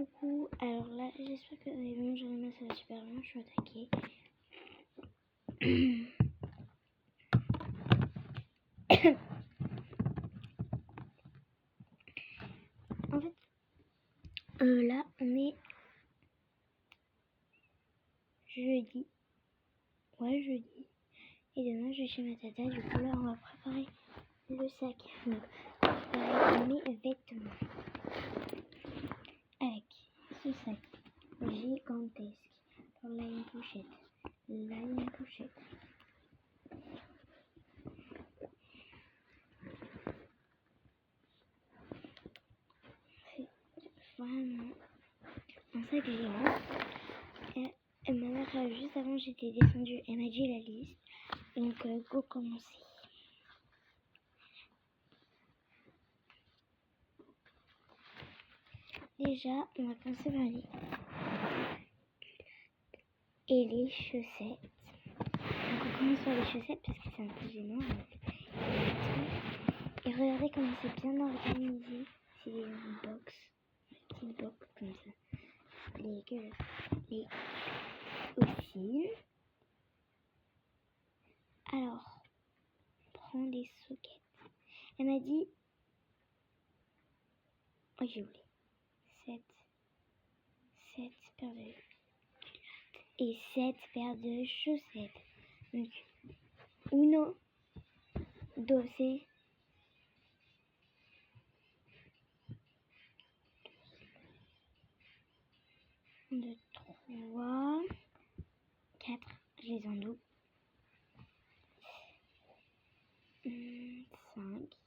Coucou, alors là j'espère que vous allez bien, Jérémy, ça va super bien, je suis attaquée. En fait, là on est jeudi. Ouais, jeudi. Et demain je vais chez ma tata, du coup là on va préparer le sac. Donc, préparer mes vêtements. Avec ce sac gigantesque. Alors là il y a une pochette. Là il y a une pochette. Vraiment un sac géant. Et ma mère, juste avant j'étais descendue, elle m'a dit la liste. Donc go commencer. Déjà, on va commencer par les et les chaussettes. Donc on commence par les chaussettes parce que c'est un peu gênant. Et regardez comment c'est bien organisé. C'est des box, petites box comme ça. Les aussi. Alors, prends des sockets. Elle m'a dit, oh j'ai oublié, 7 paires de et 7 paires de chaussettes. Donc, uno, doce, 2, 3, 4, je les en double. 5,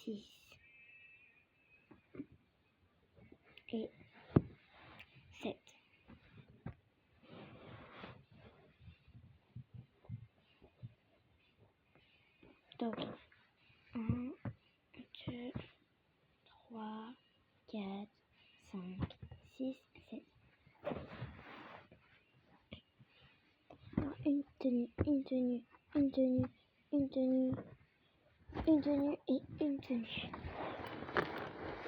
6 et 7. Donc 1, 2, 3, 4, 5, 6, 7. Alors, une tenue et une tenue.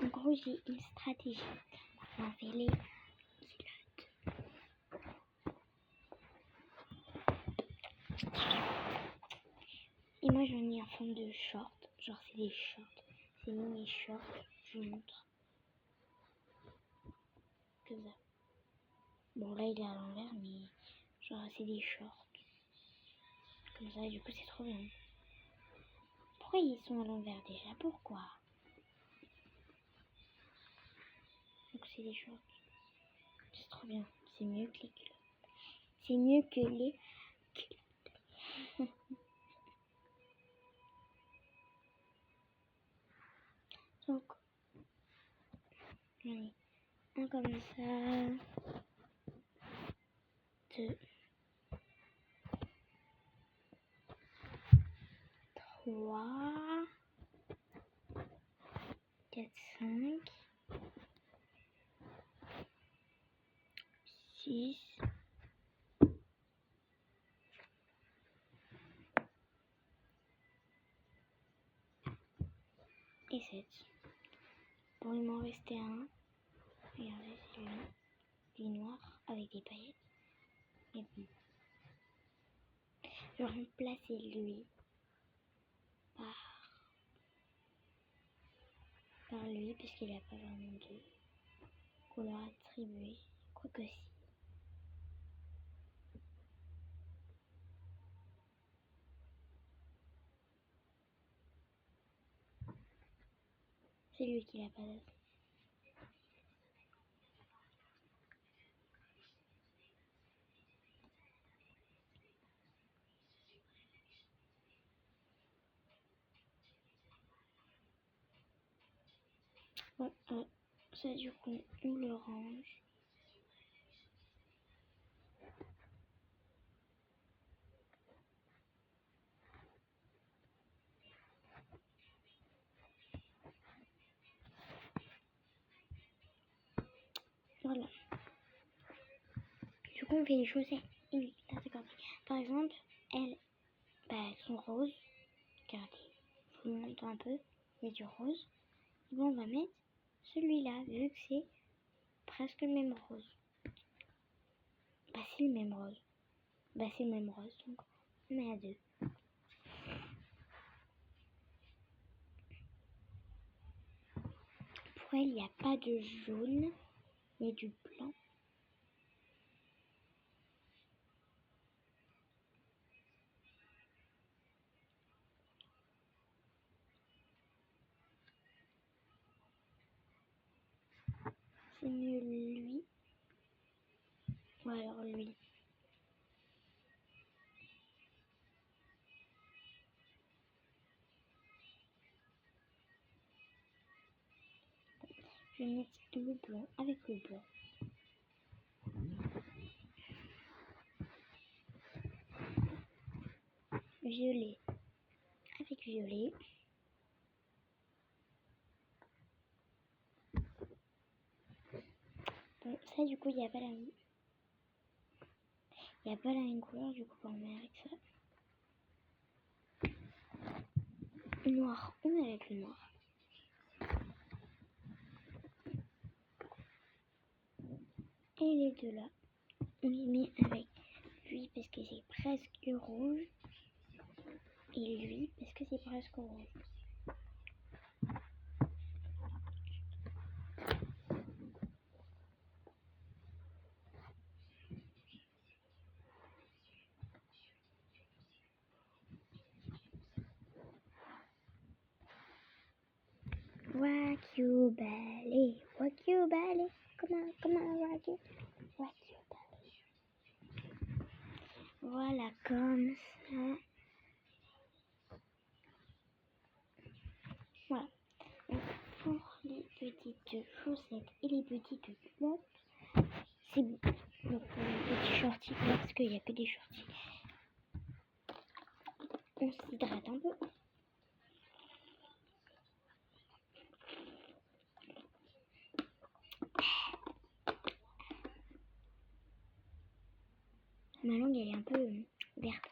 En gros, j'ai une stratégie. On va faire les culottes. Et moi, j'en ai en forme de short. Genre, c'est des shorts. C'est mini shorts. Je vous montre. Comme ça. Bon, là, il est à l'envers, mais genre, c'est des shorts. Comme ça, et du coup, c'est trop bien. Pourquoi ils sont à l'envers déjà? Pourquoi? Donc, c'est des shorts. C'est trop bien. C'est mieux que les culottes. C'est mieux que les culottes. Donc, j'en ai un comme ça. 2, 3, 4, 5, 6, et 7. Bon, il m'en restait un. Regardez celui-là. Il est noir avec des paillettes. Et bon. Je vais remplacer lui par lui parce qu'il n'a pas vraiment de couleur attribuée. Quoique si. C'est lui qui n'a pas de. Bon, ça du coup, on le range. Voilà. Du coup, on fait les chaussettes. Oui, là, c'est compris. Par exemple, elles sont roses. regardez, je vous montre un peu, il y a du rose. Et bon, on va mettre celui-là, vu que c'est presque le même rose. Bah, c'est le même rose. Bah, c'est le même rose, donc on met à 2. Pour elle, il n'y a pas de jaune, mais du blanc. C'est mieux lui. Ou alors lui. Je vais mettre le blanc avec le blanc. Violet avec violet. Bon, ça du coup, il n'y a pas la même couleur, du coup, on met avec ça. Noir, on met avec le noir. Et les deux là, on les met avec lui parce que c'est presque rouge. Et lui parce que c'est presque rouge. Rock you ballet, comment rock you ballet. Voilà, comme ça. Voilà. Donc, pour les petites chaussettes et les petites culottes, c'est bon. Donc pour les petits shorties, parce qu'il n'y a que des shorties, on s'hydrate un peu. Ma langue elle est un peu verte.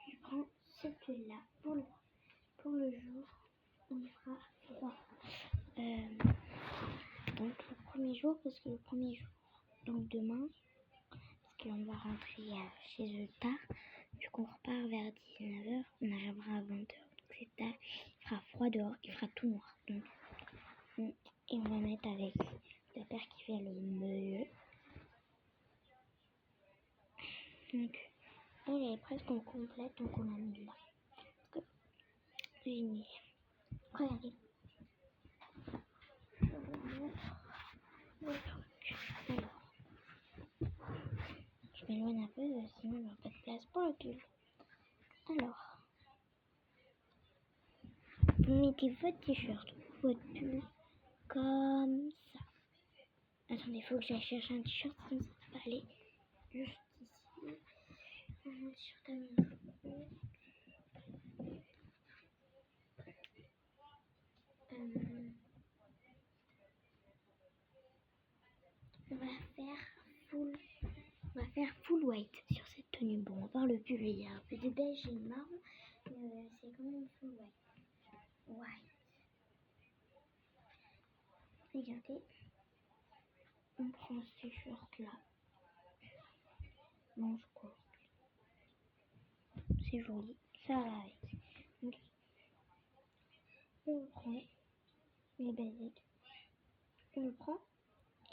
Je prends celui-là pour le jour. On fera 3. Donc le premier jour, parce que le premier jour, donc demain, parce qu'on va rentrer chez eux tard, vu qu'on repart vers 19h, on arrivera à 20h, donc c'est tard, il fera froid dehors, il fera tout noir. Donc, et on va mettre avec le père qui fait le mieux. Donc elle est presque en complète, donc on l'a mis là. Parce que j'ai mis. Regardez. Alors, je m'éloigne un peu, sinon il n'y aura pas de place pour le pull. Alors, vous mettez votre t-shirt ou votre pull comme ça. Attendez, il faut que j'aille chercher un t-shirt, sinon ça va pas aller juste ici. Un t-shirt à mes on va faire full white sur cette tenue. Bon, à part le pull, il y a un peu de beige et de marron, c'est quand même full white. Regardez, on prend ce t-shirt là, manche courte, c'est joli, ça va avec. basique. On le prend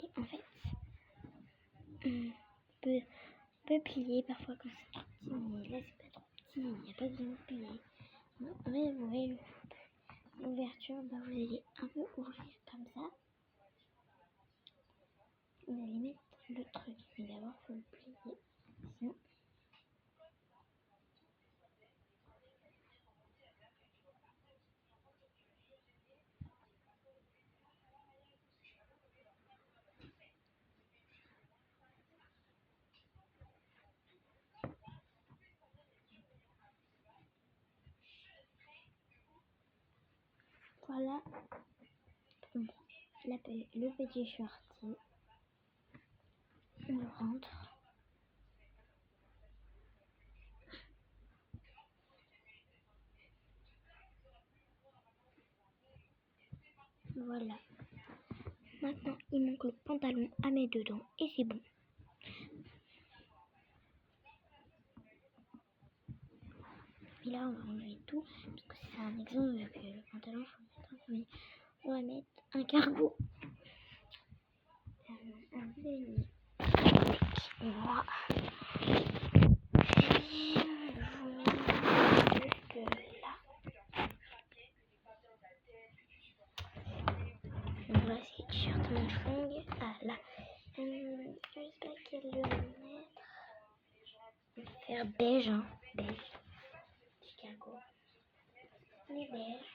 et en fait, on peut plier parfois quand c'est trop petit, mais là c'est pas trop petit, il n'y a pas besoin de plier. En fait, vous voyez l'ouverture, vous allez un peu ouvrir comme ça. Vous allez mettre le truc, mais d'abord il faut le plier, sinon... Voilà, on prend le petit shorty, on le rentre. Voilà. Maintenant, il manque le pantalon à mettre dedans et c'est bon. Et là, on va enlever tout parce que c'est un exemple vu que le pantalon, faut mettre un... On va mettre un cargo. Un demi. Voilà. Et je vous mets juste là. Voilà, c'est le t-shirt manche longue. Ah là. Je sais pas quel le mettre. On va faire beige, hein. Beige. Chicago. Les beige.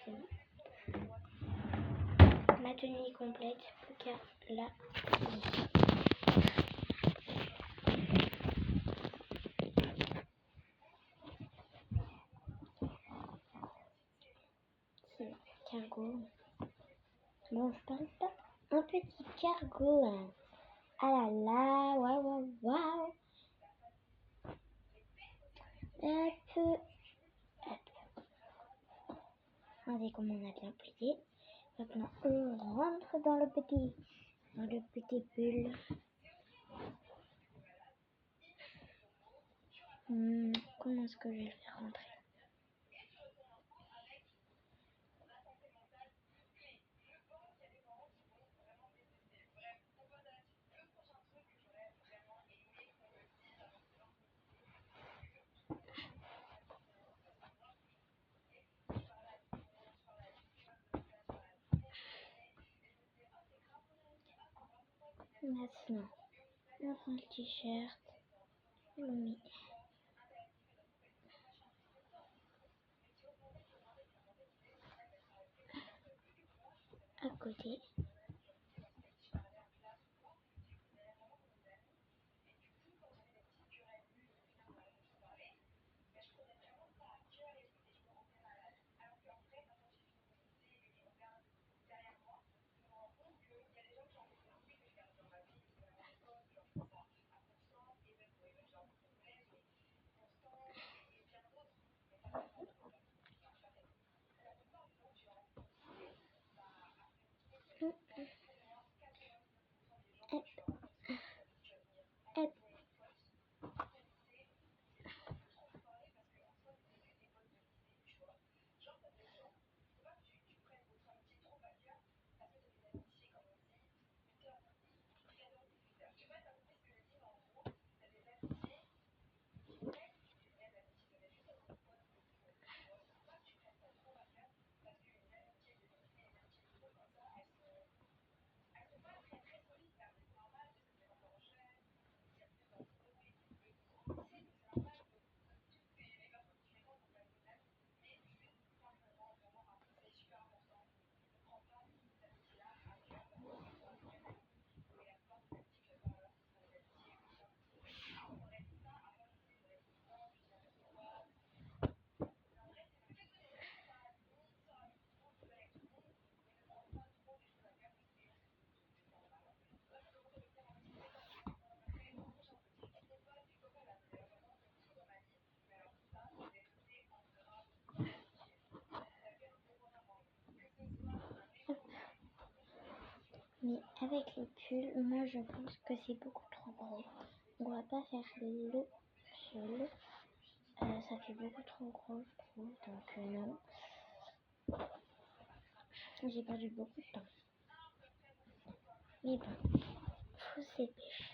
C'est bon. Ma tenue est complète. Plus qu'à la c'est cargo. Bon, je parle pas. Un petit cargo. Hein. Ah là là. Waouh, waouh, waouh. Hop. Regardez comment on a bien plié. Maintenant, on rentre dans le petit pull. Comment est-ce que je vais le faire rentrer? Maintenant, on prend le t-shirt, on le met à côté. Hop, hop. Mais avec le pull, moi je pense que c'est beaucoup trop gros. On va pas faire le pull. Ça fait beaucoup trop gros, je trouve. Donc non. J'ai perdu beaucoup de temps. Mais bon, faut se dépêcher.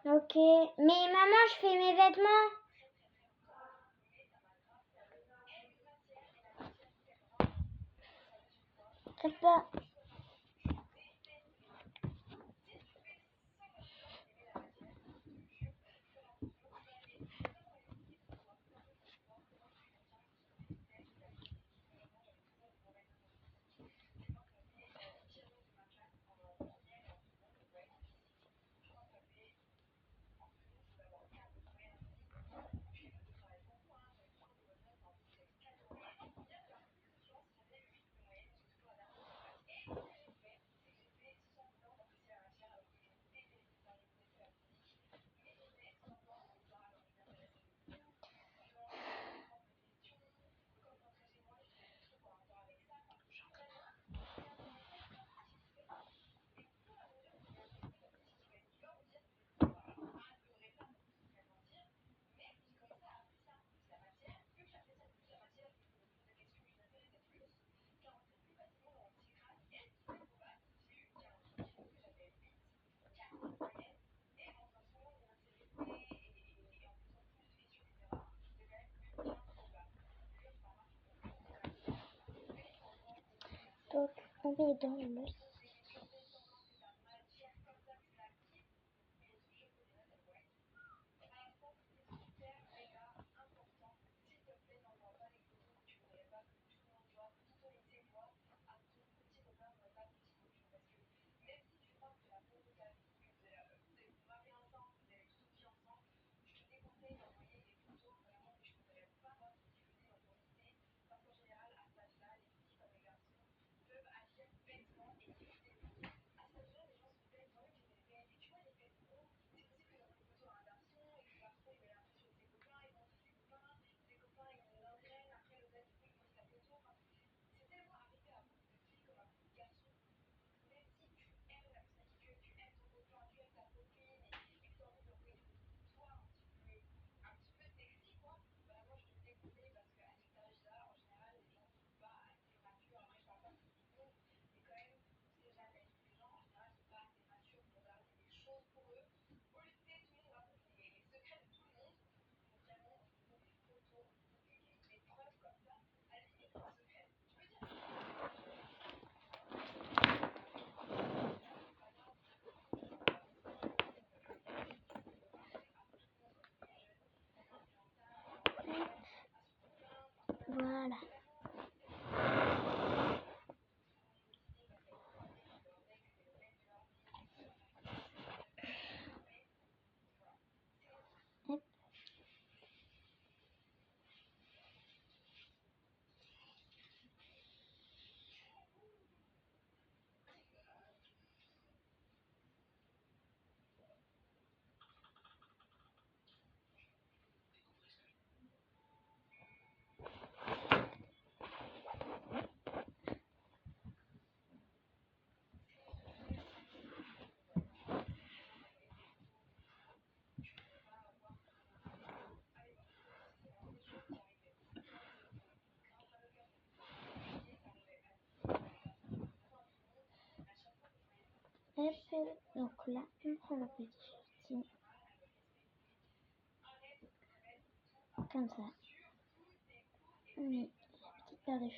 Ok, mais maman, je fais mes vêtements. T'inquiète pas. Donc, on est dans le... Voilà. Hop. Hop. Donc là, on prend le petit shorty. Comme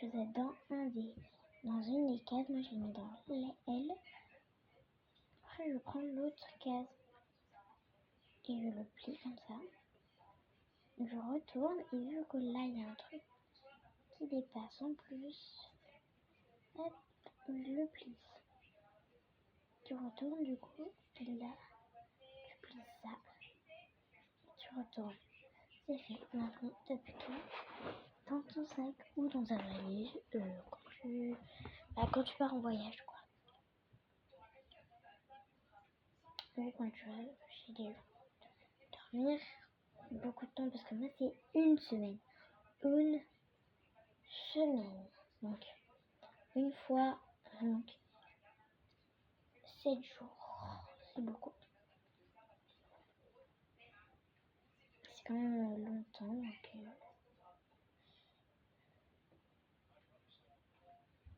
je faisais dans une des cases. Moi, je l'ai mis dans les L. Après, je prends l'autre case et je le plie comme ça. Je retourne et vu que là, il y a un truc qui dépasse en plus, hop, je le plie. Tu retournes du coup, et là, tu plies ça. Tu retournes. C'est fait. Maintenant, tu appliques dans ton sac ou dans ta valise quand tu pars en voyage, quoi. Ou quand tu vas chez des gens. Dormir beaucoup de temps parce que moi, c'est une semaine. Une semaine. Donc, une fois, donc, 7 jours. C'est beaucoup. C'est quand même longtemps. Donc,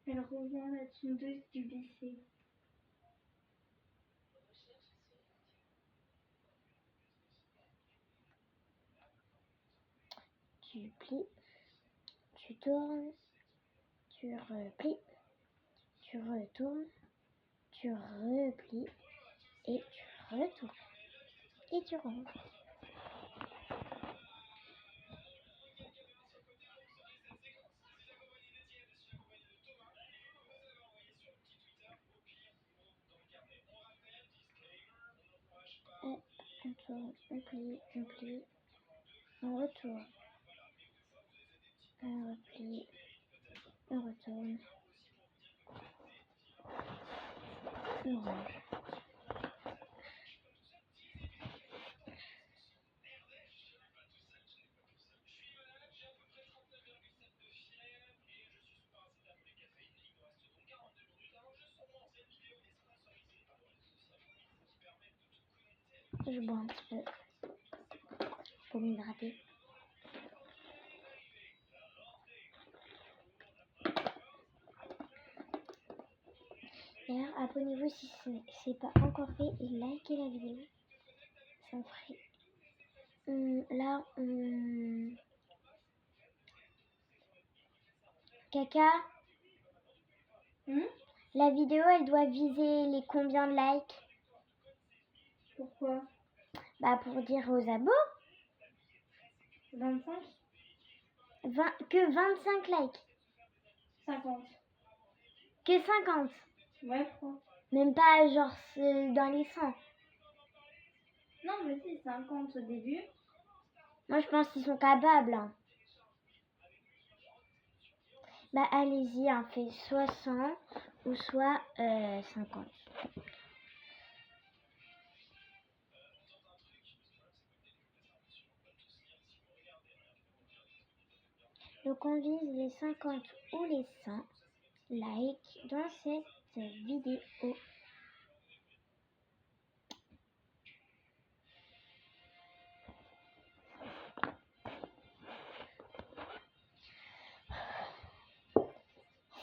Elle revient la tondeuse du lycée. tu plies, tu tournes, tu replies, tu retournes, tu replies et tu retournes et tu ranges. On tourne, on plie, on retourne, on replie, on retourne, on range. Je bois un petit peu pour m'hydrater. D'ailleurs, abonnez-vous si ce n'est pas encore fait et likez la vidéo. Ça me ferait. Là, Caca, la vidéo, elle doit viser les combien de likes? Pourquoi? Bah, pour dire aux abos. 25? Que 25 likes. 50. Que 50. Ouais, pourquoi? Même pas genre dans les 100. Non, mais c'est 50 au début. Moi, je pense qu'ils sont capables. Hein. Bah, allez-y, on fait soit 100 ou soit 50. Donc, on vise les 50 ou les 100 likes dans cette vidéo.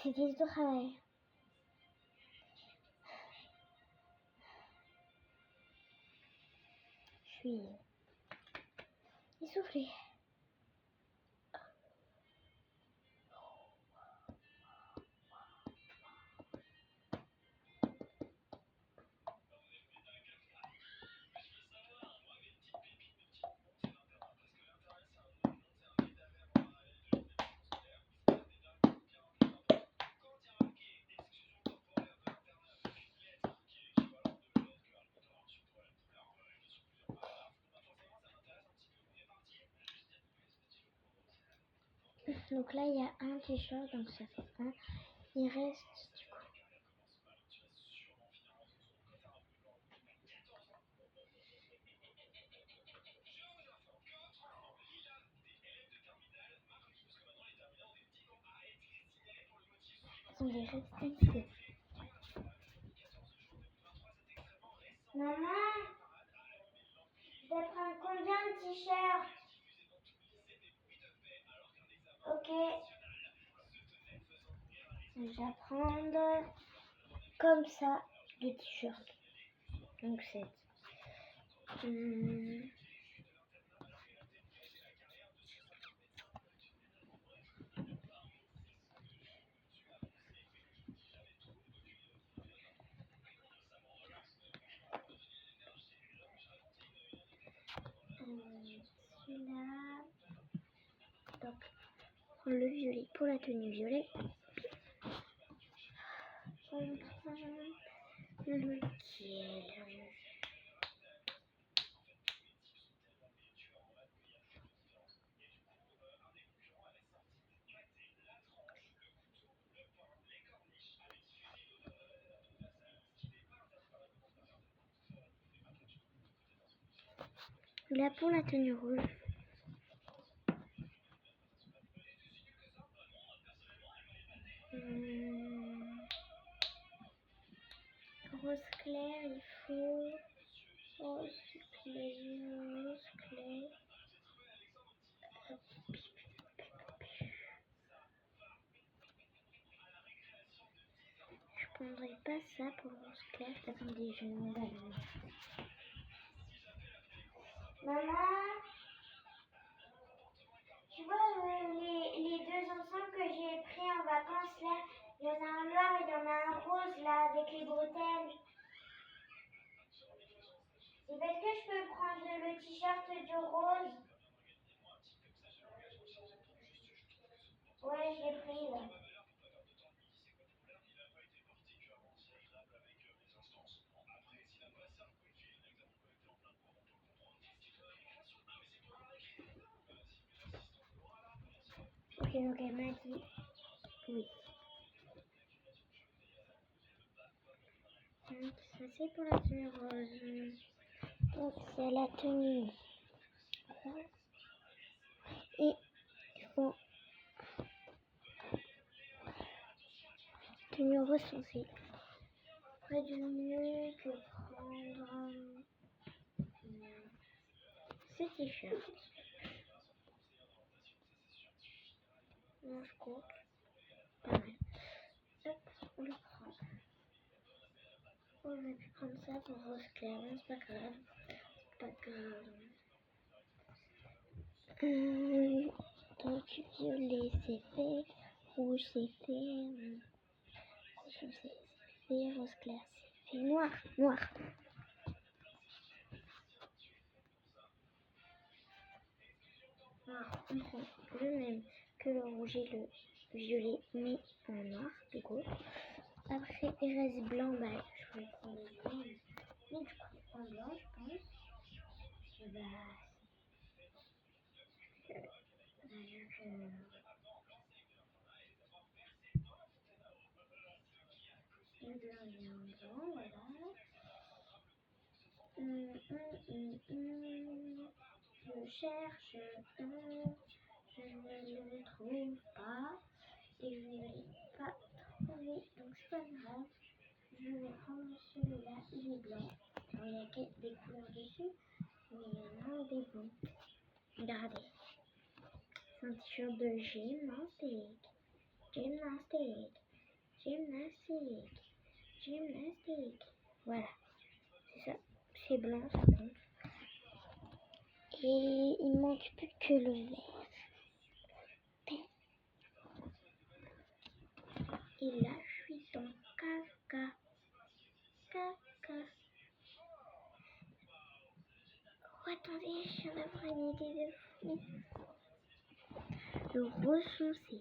C'était du travail. Je suis essoufflée. Donc là, il y a un t-shirt, donc ça fait un. Il reste du coup. Attendez, restez ici. Maman, je dois prendre combien de t-shirts? Ok. Je vais prendre comme ça deux t-shirts. Donc 7. là. Donc, prendre le violet pour la tenue violet. On prend lequel? Là pour la tenue rouge. Rose clair, il faut rose clair. Je prendrai pas ça pour rose clair. Attendez, je vais demander à Maman, tu vois les deux ensembles que j'ai pris en vacances là, il y en a un noir et il y en a un rose là avec les bretelles. Et est-ce que je peux prendre le t-shirt de rose? Ouais, je l'ai pris là. Ok, donc elle m'a dit oui. Donc ça c'est pour la tenue rose. Donc c'est la tenue rose. Et il faut tenue rose foncée. Après de mieux que prendre ce t-shirt. Manche courte. Pas mal. Hop, on le prend. On aurait pu prendre ça pour rose clair, mais c'est pas grave. Pas grave. Donc violet c'est fait, rouge c'est fait, rose foncé c'est fait, rose clair c'est fait, noir. Noir, on prend le même que le rouge et le violet, mais en noir du coup. Après il reste blanc, bah je vais prendre le blanc, mais je prends en blanc je pense. Bah le blanc il est en blanc, voilà. Je cherche je ne le trouve pas et je ne l'ai pas trouvé, donc c'est pas grave. Je vais prendre celui-là, il est blanc. Alors, il y a des couleurs dessus, mais il y en a des bons. Regardez, c'est un t-shirt de gymnastique. Voilà, c'est ça, c'est blanc, ça compte. Et il manque plus que le vert. Et là, je suis dans caca. Oh, attendez, je viens d'avoir une idée de fou. Le rose foncé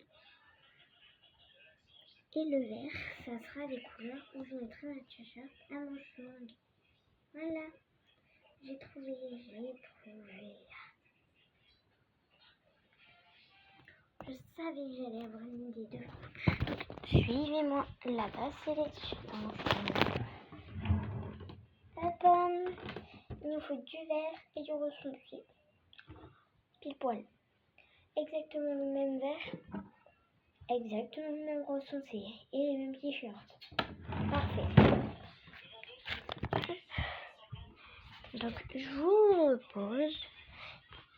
et le vert, ça sera les couleurs où je mettrai ma t-shirt à manches longues. Voilà, j'ai trouvé. Je savais que j'allais avoir une idée de fou. Suivez-moi, là-bas c'est les t-shirts à manches longues. Hop, il nous faut du vert et du rose foncé. Pile poil. Exactement le même vert, exactement le même rose foncé et les mêmes t-shirts. Parfait. Donc je vous repose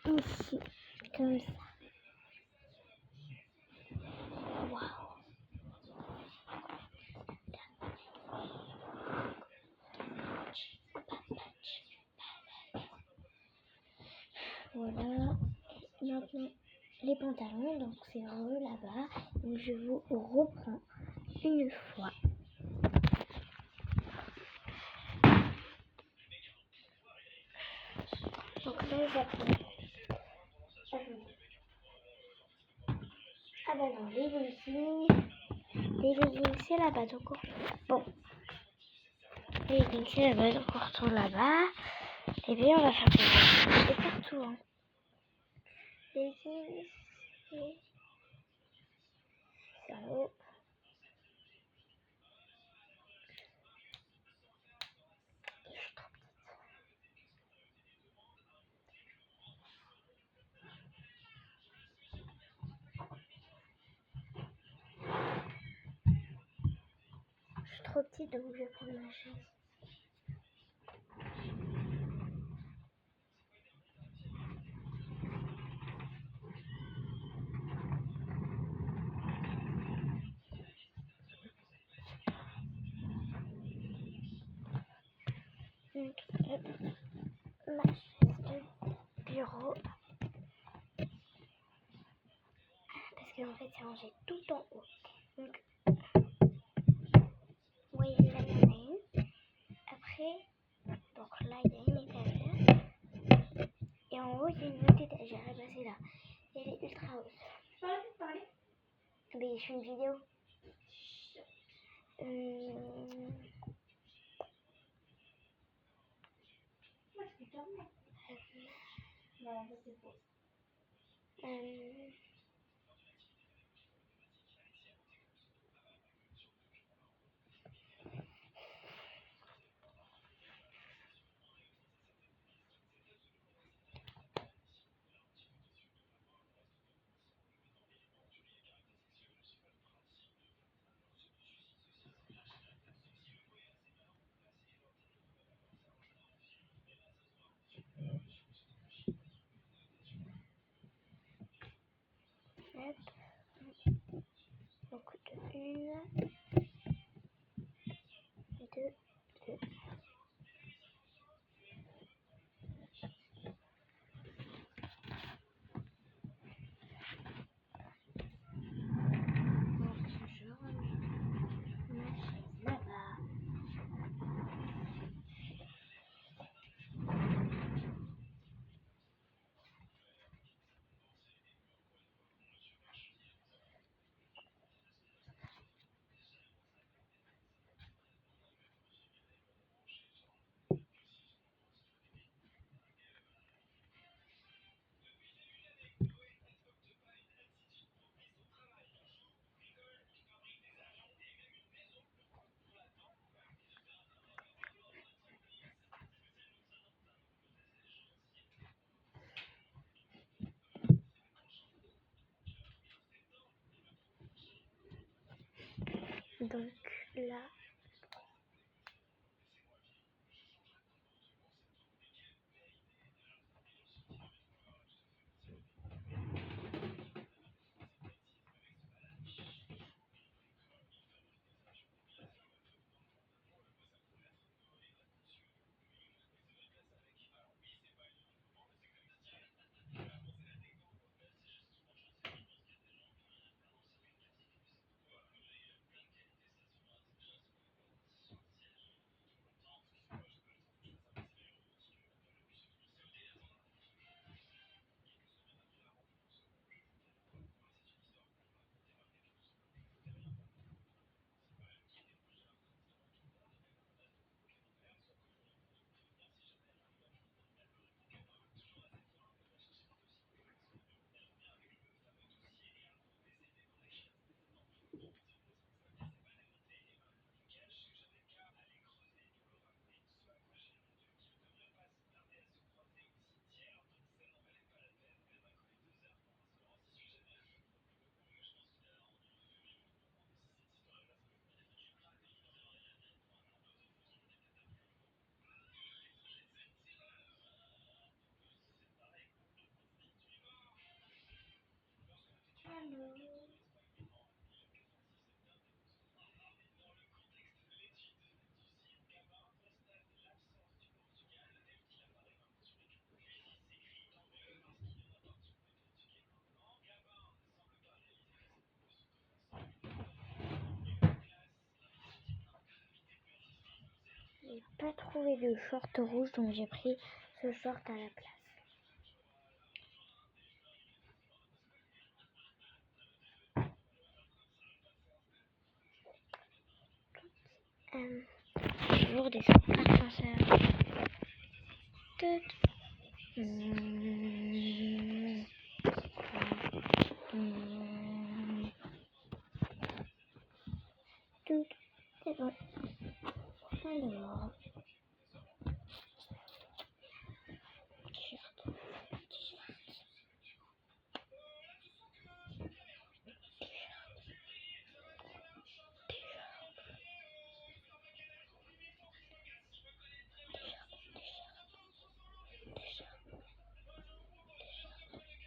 ici, comme ça. Waouh. Voilà. Et maintenant les pantalons, donc c'est eux là-bas. Donc je vous reprends une fois. Donc là j'appuie maintenant les leggings. Les leggings, c'est là-bas, donc bon. Les leggings, c'est là-bas, donc on retourne là-bas. Et bien, on va faire des partout. Hein. Les leggings, c'est en haut. Je suis trop petite, donc je vais prendre ma chaise. Donc, ma chaise de bureau. Parce qu'en fait, c'est rangé tout en haut. Donc, vous voyez, là, il y en a une. Après, donc là, il y a une étagère. Et en haut, il y a une autre étagère. Et ben, c'est là. Elle est ultra haute. Tu peux parler? Mais je fais une vidéo. Moi, je peux dormir. Non, ça c'est faux. Donc, de une, deux, deux. Donc, je remets ma chaise là-bas. Donc, là. J'ai pas trouvé de short rouge, donc j'ai pris ce short à la place. Toujours des sons ascenseurs. Tout. Tout. C'est bon. Alors. T-shirt.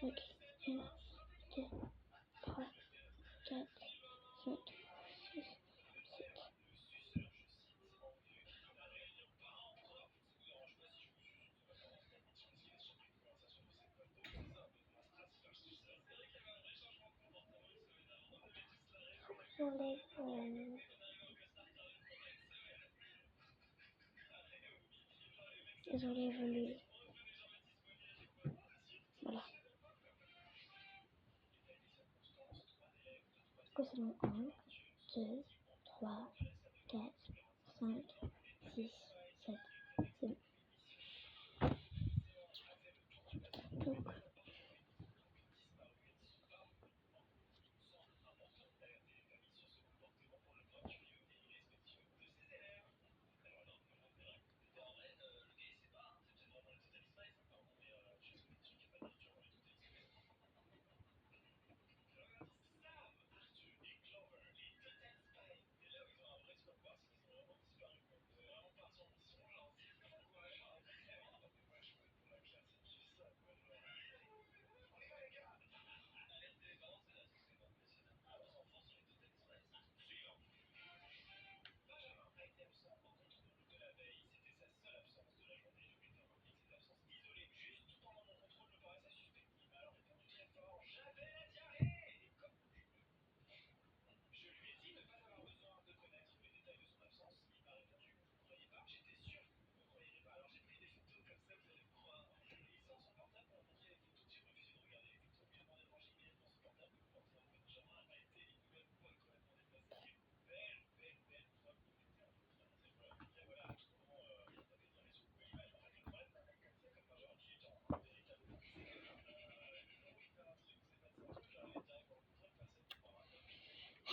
Ok. 1, 2, 3, 4, 5, 6, 7. J'enlève. J'enlève le. Voilà. C'est bon. 1, 2, 3, 4, 5, 6, 7. C'est bon. Donc.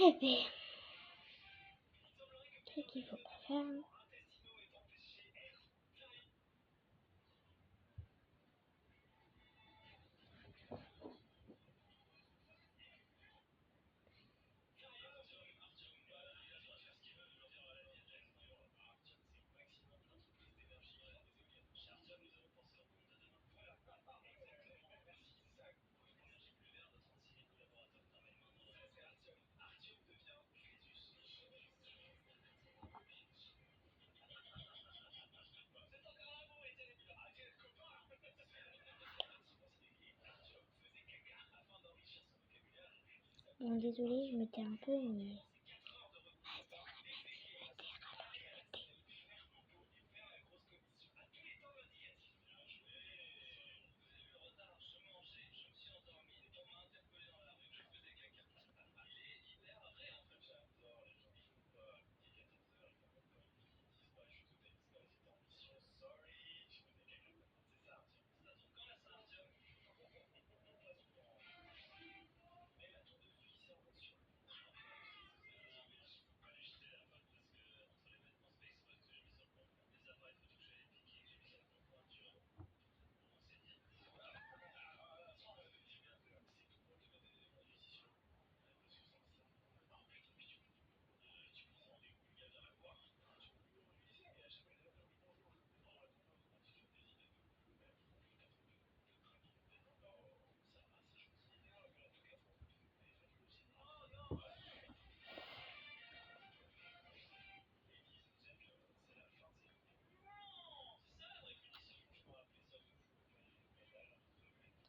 Eh bien. Ce qu'il faut pas faire. Bon, désolé, je m'étais un peu, mais.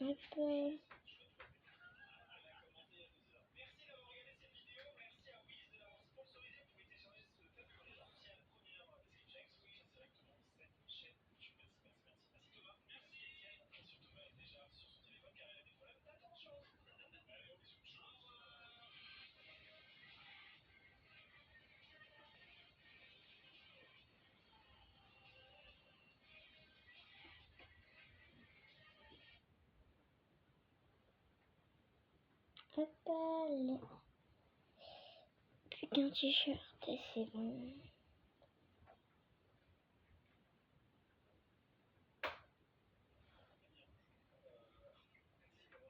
Hop. Hop, allez. Plus qu'un t-shirt et c'est bon.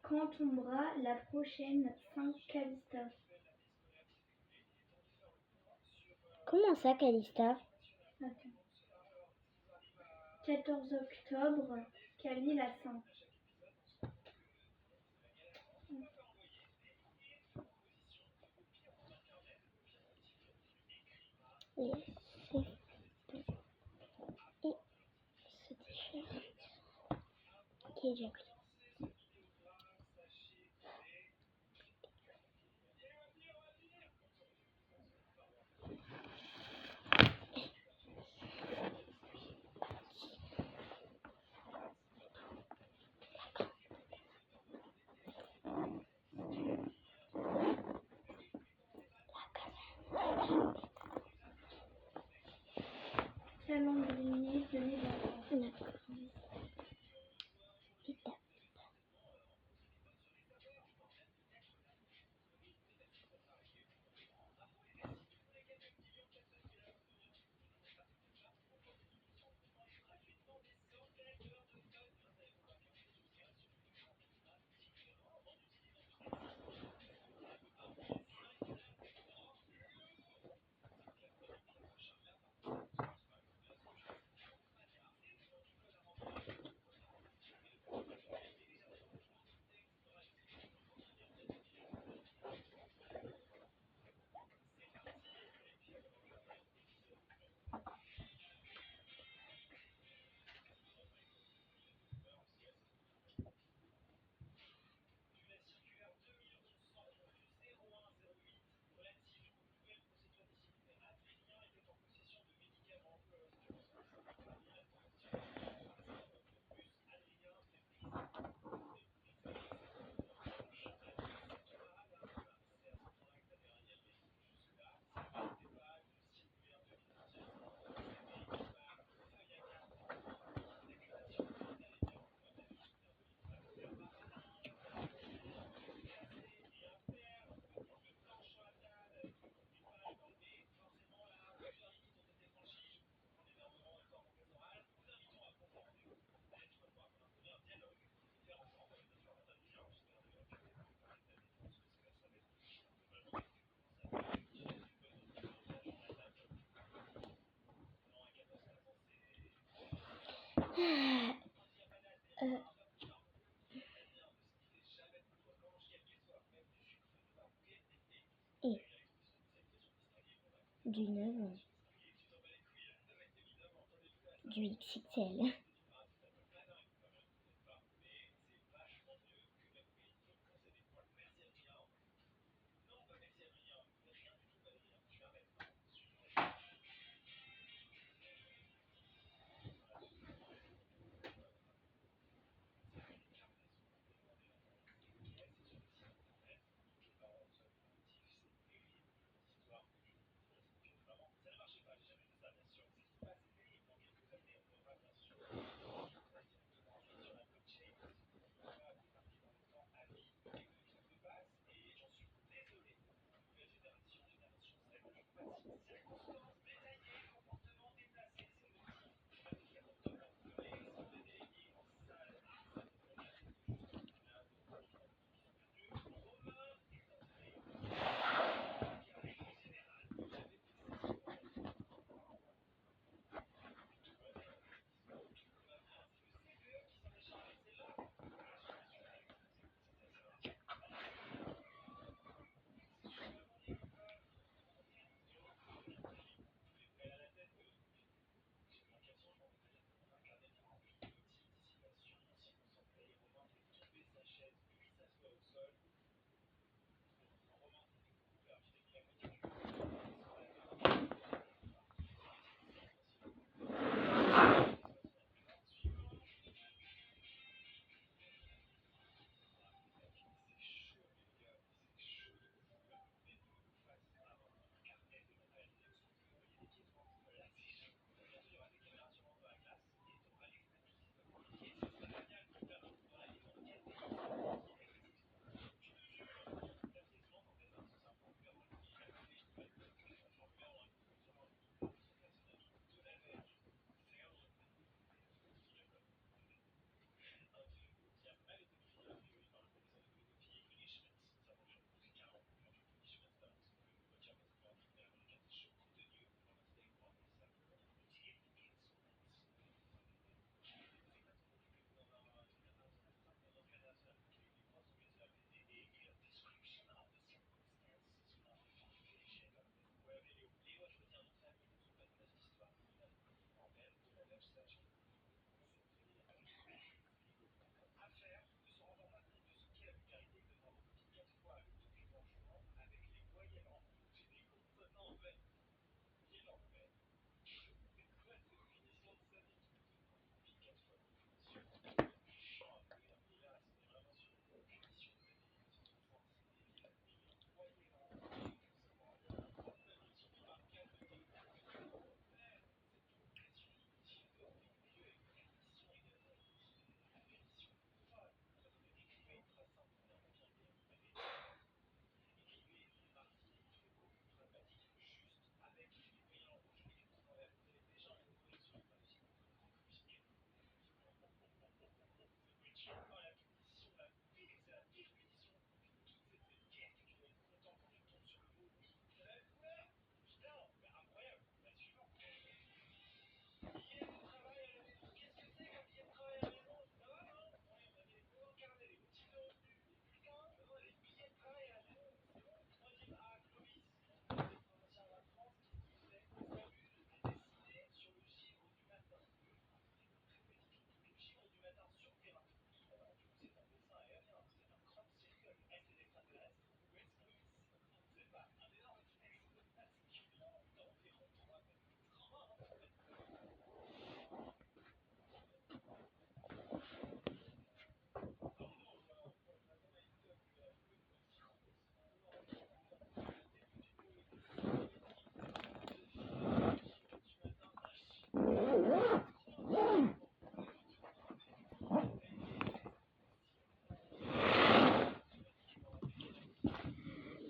Quand tombera la prochaine Saint-Calista? Comment ça, Calista? Attends. 14 octobre, Cali la Saint. Et c'est bon. Et ce t-shirt qui est déjà pris. Calendrier 2023. D'accord. Étape. Et du 9, du XXL.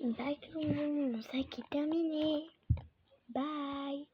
Bye tout le monde, mon sac est terminé. Bye.